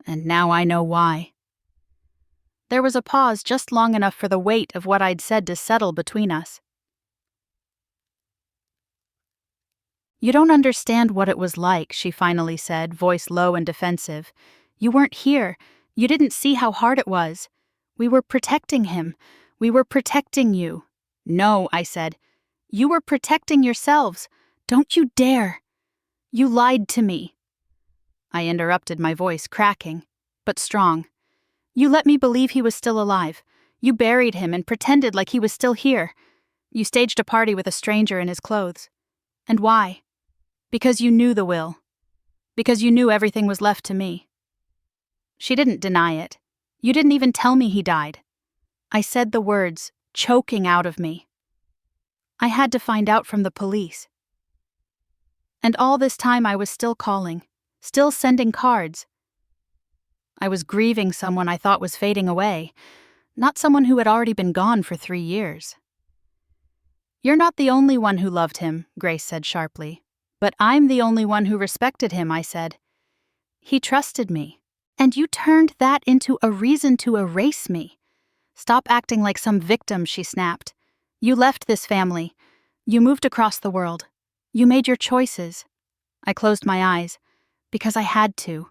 and now I know why." There was a pause just long enough for the weight of what I'd said to settle between us. "You don't understand what it was like," she finally said, voice low and defensive. "You weren't here. You didn't see how hard it was. We were protecting him. We were protecting you." "No," I said. "You were protecting yourselves. Don't you dare. You lied to me." I interrupted, my voice cracking, but strong. "You let me believe he was still alive. You buried him and pretended like he was still here. You staged a party with a stranger in his clothes. And why? Because you knew the will. Because you knew everything was left to me." She didn't deny it. "You didn't even tell me he died." I said the words, choking out of me. "I had to find out from the police." And all this time I was still calling, still sending cards. I was grieving someone I thought was fading away, not someone who had already been gone for 3 years. "You're not the only one who loved him," Grace said sharply. "But I'm the only one who respected him," I said. "He trusted me. And you turned that into a reason to erase me. Stop acting like some victim," she snapped. "You left this family. You moved across the world. You made your choices. I closed my eyes, because I had to,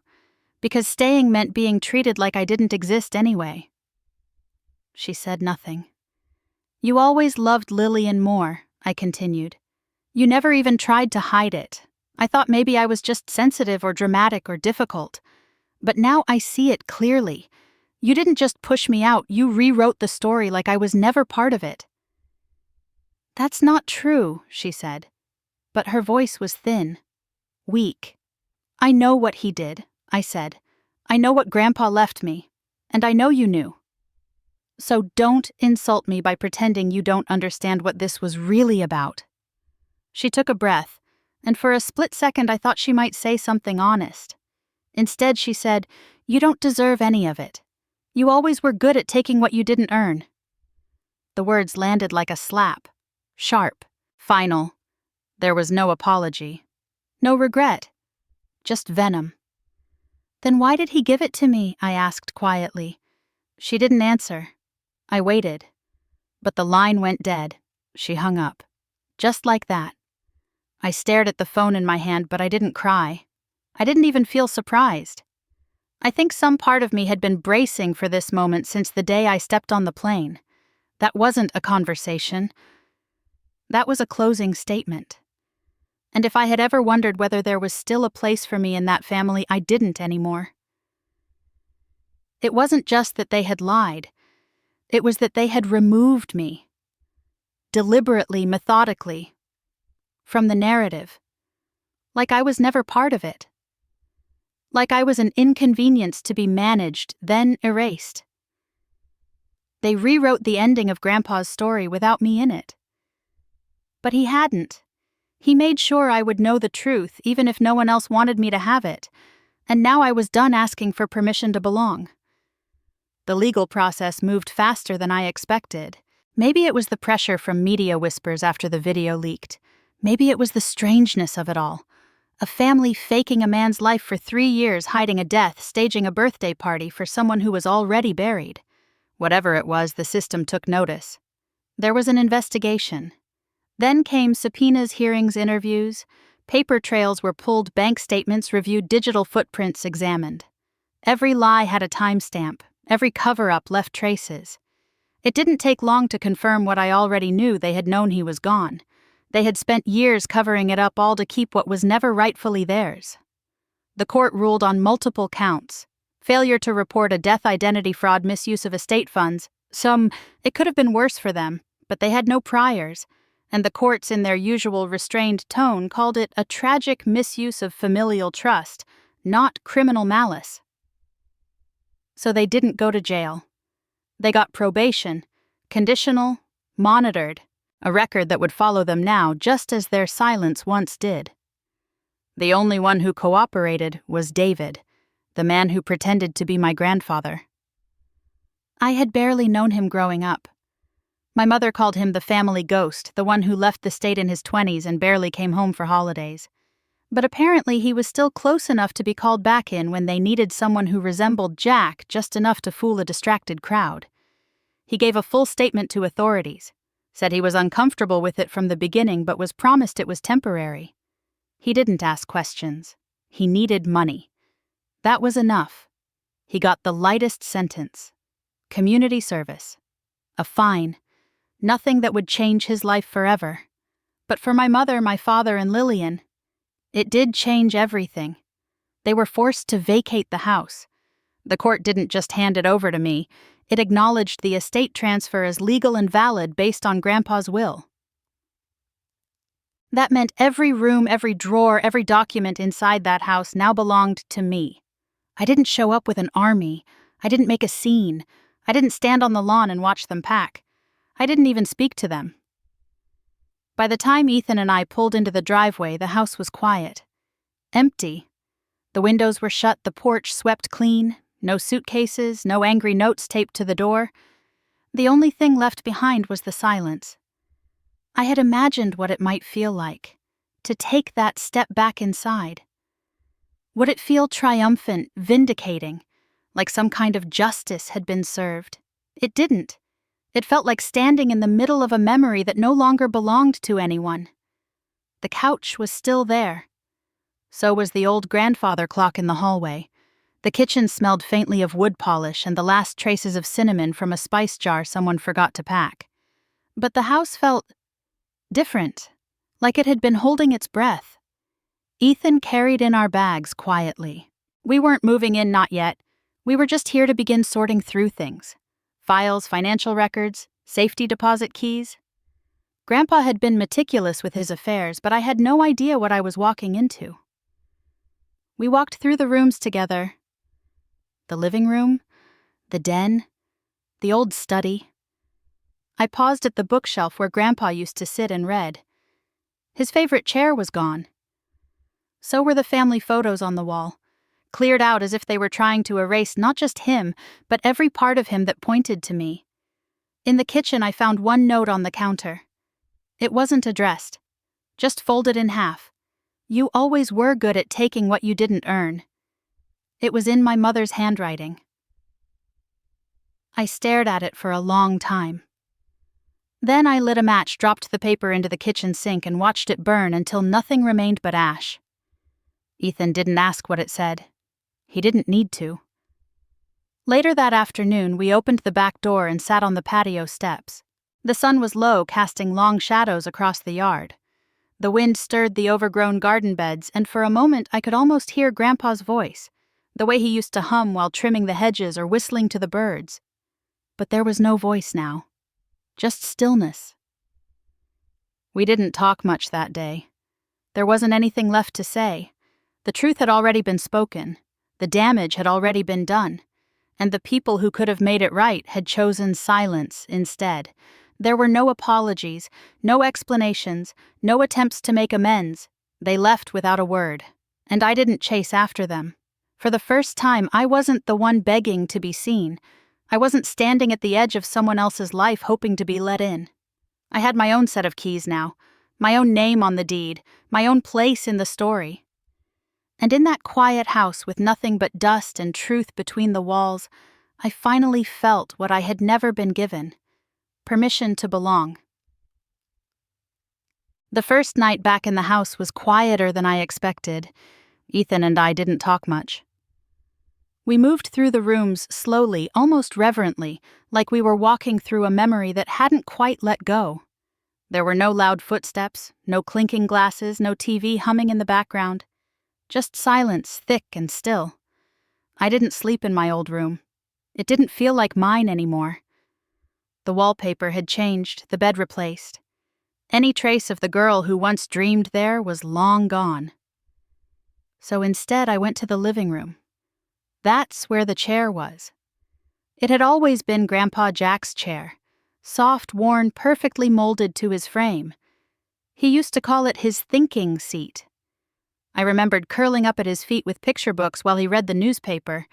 because staying meant being treated like I didn't exist anyway. She said nothing. You always loved Lillian more, I continued. You never even tried to hide it. I thought maybe I was just sensitive or dramatic or difficult. But now I see it clearly. You didn't just push me out, you rewrote the story like I was never part of it. That's not true, she said. But her voice was thin, weak. I know what he did, I said. I know what Grandpa left me. And I know you knew. So don't insult me by pretending you don't understand what this was really about. She took a breath, and for a split second I thought she might say something honest. Instead, she said, You don't deserve any of it. You always were good at taking what you didn't earn. The words landed like a slap. Sharp. Final. There was no apology. No regret. Just venom. Then why did he give it to me? I asked quietly. She didn't answer. I waited. But the line went dead. She hung up. Just like that. I stared at the phone in my hand, but I didn't cry. I didn't even feel surprised. I think some part of me had been bracing for this moment since the day I stepped on the plane. That wasn't a conversation. That was a closing statement. And if I had ever wondered whether there was still a place for me in that family, I didn't anymore. It wasn't just that they had lied. It was that they had removed me. Deliberately, methodically. From the narrative. Like I was never part of it. Like I was an inconvenience to be managed, then erased. They rewrote the ending of Grandpa's story without me in it. But he hadn't. He made sure I would know the truth, even if no one else wanted me to have it, and now I was done asking for permission to belong. The legal process moved faster than I expected. Maybe it was the pressure from media whispers after the video leaked. Maybe it was the strangeness of it all. A family faking a man's life for 3 years, hiding a death, staging a birthday party for someone who was already buried. Whatever it was, the system took notice. There was an investigation. Then came subpoenas, hearings, interviews. Paper trails were pulled, bank statements reviewed, digital footprints examined. Every lie had a timestamp. Every cover-up left traces. It didn't take long to confirm what I already knew. They had known he was gone. They had spent years covering it up, all to keep what was never rightfully theirs. The court ruled on multiple counts. Failure to report a death, identity fraud, misuse of estate funds. It could have been worse for them, but they had no priors, and the courts, in their usual restrained tone, called it a tragic misuse of familial trust, not criminal malice. So they didn't go to jail. They got probation, conditional, monitored, a record that would follow them now just as their silence once did. The only one who cooperated was David, the man who pretended to be my grandfather. I had barely known him growing up. My mother called him the family ghost, the one who left the state in his 20s and barely came home for holidays. But apparently he was still close enough to be called back in when they needed someone who resembled Jack just enough to fool a distracted crowd. He gave a full statement to authorities, said he was uncomfortable with it from the beginning but was promised it was temporary. He didn't ask questions. He needed money. That was enough. He got the lightest sentence. Community service. A fine. Nothing that would change his life forever. But for my mother, my father, and Lillian, it did change everything. They were forced to vacate the house. The court didn't just hand it over to me. It acknowledged the estate transfer as legal and valid based on Grandpa's will. That meant every room, every drawer, every document inside that house now belonged to me. I didn't show up with an army. I didn't make a scene. I didn't stand on the lawn and watch them pack. I didn't even speak to them. By the time Ethan and I pulled into the driveway, the house was quiet. Empty. The windows were shut, the porch swept clean. No suitcases, no angry notes taped to the door. The only thing left behind was the silence. I had imagined what it might feel like, to take that step back inside. Would it feel triumphant, vindicating, like some kind of justice had been served? It didn't. It felt like standing in the middle of a memory that no longer belonged to anyone. The couch was still there. So was the old grandfather clock in the hallway. The kitchen smelled faintly of wood polish and the last traces of cinnamon from a spice jar someone forgot to pack. But the house felt different, like it had been holding its breath. Ethan carried in our bags quietly. We weren't moving in, not yet. We were just here to begin sorting through things. Files, financial records, safety deposit keys. Grandpa had been meticulous with his affairs, but I had no idea what I was walking into. We walked through the rooms together. The living room, the den, the old study. I paused at the bookshelf where Grandpa used to sit and read. His favorite chair was gone. So were the family photos on the wall, cleared out as if they were trying to erase not just him, but every part of him that pointed to me. In the kitchen, I found one note on the counter. It wasn't addressed, just folded in half. "You always were good at taking what you didn't earn." It was in my mother's handwriting. I stared at it for a long time. Then I lit a match, dropped the paper into the kitchen sink, and watched it burn until nothing remained but ash. Ethan didn't ask what it said. He didn't need to. Later that afternoon, we opened the back door and sat on the patio steps. The sun was low, casting long shadows across the yard. The wind stirred the overgrown garden beds, and for a moment I could almost hear Grandpa's voice, the way he used to hum while trimming the hedges or whistling to the birds. But there was no voice now. Just stillness. We didn't talk much that day. There wasn't anything left to say. The truth had already been spoken. The damage had already been done. And the people who could have made it right had chosen silence instead. There were no apologies, no explanations, no attempts to make amends. They left without a word. And I didn't chase after them. For the first time, I wasn't the one begging to be seen. I wasn't standing at the edge of someone else's life hoping to be let in. I had my own set of keys now, my own name on the deed, my own place in the story. And in that quiet house with nothing but dust and truth between the walls, I finally felt what I had never been given: permission to belong. The first night back in the house was quieter than I expected. Ethan and I didn't talk much. We moved through the rooms slowly, almost reverently, like we were walking through a memory that hadn't quite let go. There were no loud footsteps, no clinking glasses, no TV humming in the background. Just silence, thick and still. I didn't sleep in my old room. It didn't feel like mine anymore. The wallpaper had changed, the bed replaced. Any trace of the girl who once dreamed there was long gone. So instead, I went to the living room. That's where the chair was. It had always been Grandpa Jack's chair, soft, worn, perfectly molded to his frame. He used to call it his thinking seat. I remembered curling up at his feet with picture books while he read the newspaper,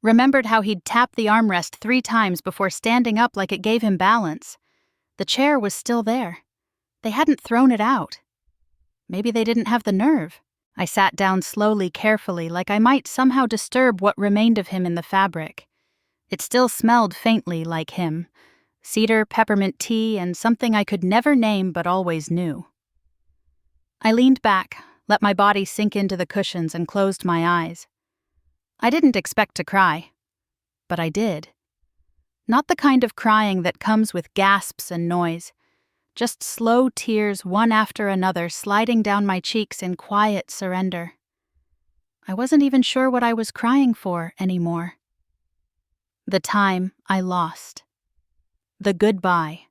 remembered how he'd tap the armrest 3 times before standing up like it gave him balance. The chair was still there. They hadn't thrown it out. Maybe they didn't have the nerve. I sat down slowly, carefully, like I might somehow disturb what remained of him in the fabric. It still smelled faintly like him. Cedar, peppermint tea, and something I could never name but always knew. I leaned back, let my body sink into the cushions, and closed my eyes. I didn't expect to cry, but I did. Not the kind of crying that comes with gasps and noise. Just slow tears, one after another, sliding down my cheeks in quiet surrender. I wasn't even sure what I was crying for anymore. The time I lost. The goodbye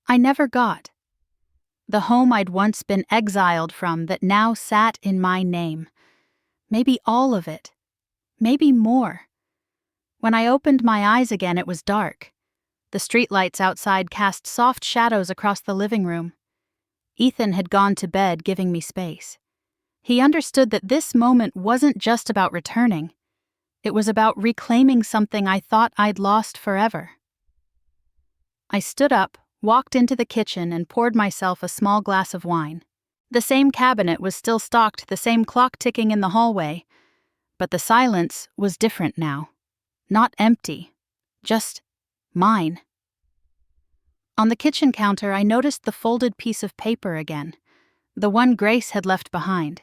I never got. The home I'd once been exiled from that now sat in my name. Maybe all of it. Maybe more. When I opened my eyes again, it was dark. The streetlights outside cast soft shadows across the living room. Ethan had gone to bed, giving me space. He understood that this moment wasn't just about returning. It was about reclaiming something I thought I'd lost forever. I stood up, walked into the kitchen, and poured myself a small glass of wine. The same cabinet was still stocked, the same clock ticking in the hallway. But the silence was different now. Not empty. Just mine. On the kitchen counter, I noticed the folded piece of paper again, the one Grace had left behind.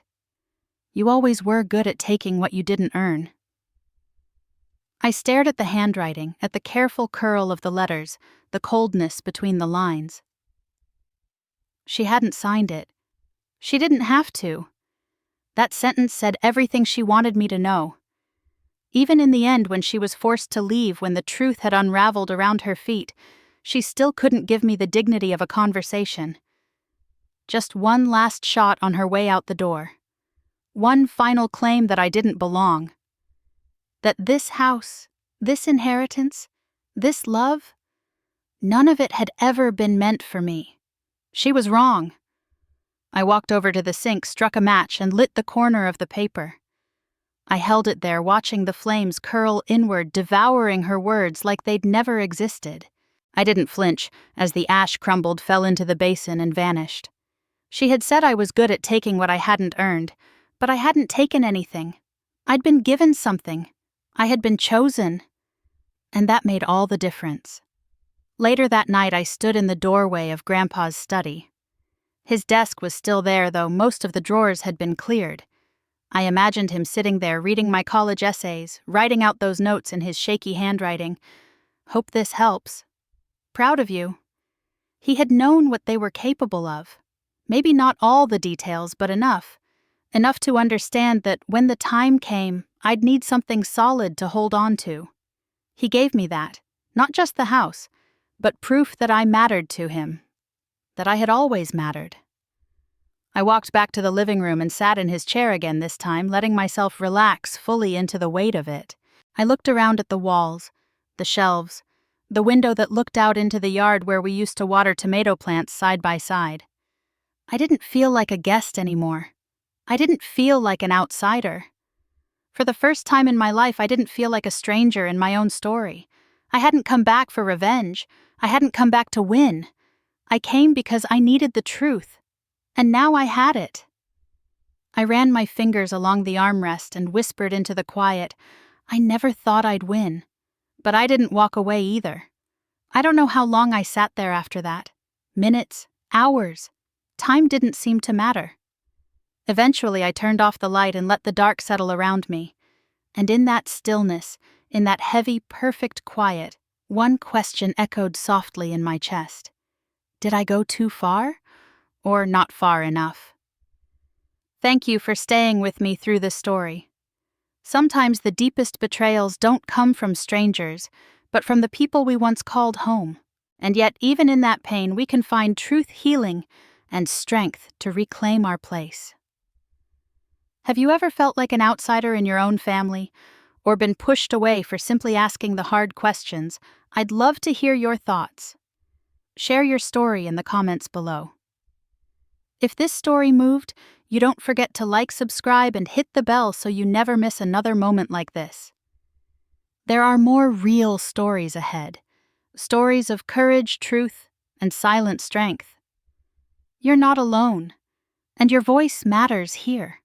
You always were good at taking what you didn't earn. I stared at the handwriting, at the careful curl of the letters, the coldness between the lines. She hadn't signed it. She didn't have to. That sentence said everything she wanted me to know. Even in the end, when she was forced to leave, when the truth had unraveled around her feet, she still couldn't give me the dignity of a conversation. Just one last shot on her way out the door. One final claim that I didn't belong. That this house, this inheritance, this love, none of it had ever been meant for me. She was wrong. I walked over to the sink, struck a match, and lit the corner of the paper. I held it there, watching the flames curl inward, devouring her words like they'd never existed. I didn't flinch as the ash crumbled, fell into the basin, and vanished. She had said I was good at taking what I hadn't earned, but I hadn't taken anything. I'd been given something. I had been chosen. And that made all the difference. Later that night, I stood in the doorway of Grandpa's study. His desk was still there, though most of the drawers had been cleared. I imagined him sitting there reading my college essays, writing out those notes in his shaky handwriting. Hope this helps. Proud of you. He had known what they were capable of. Maybe not all the details, but enough. Enough to understand that when the time came, I'd need something solid to hold on to. He gave me that, not just the house, but proof that I mattered to him, that I had always mattered. I walked back to the living room and sat in his chair again this time, letting myself relax fully into the weight of it. I looked around at the walls, the shelves, the window that looked out into the yard where we used to water tomato plants side by side. I didn't feel like a guest anymore. I didn't feel like an outsider. For the first time in my life, I didn't feel like a stranger in my own story. I hadn't come back for revenge. I hadn't come back to win. I came because I needed the truth. And now I had it. I ran my fingers along the armrest and whispered into the quiet, I never thought I'd win. But I didn't walk away either. I don't know how long I sat there after that. Minutes, hours. Time didn't seem to matter. Eventually, I turned off the light and let the dark settle around me. And in that stillness, in that heavy, perfect quiet, one question echoed softly in my chest. Did I go too far? Or not far enough? Thank you for staying with me through this story. Sometimes the deepest betrayals don't come from strangers, but from the people we once called home. And yet, even in that pain, we can find truth, healing, and strength to reclaim our place. Have you ever felt like an outsider in your own family, or been pushed away for simply asking the hard questions? I'd love to hear your thoughts. Share your story in the comments below. If this story moved, you don't forget to like, subscribe, and hit the bell so you never miss another moment like this. There are more real stories ahead. Stories of courage, truth, and silent strength. You're not alone, and your voice matters here.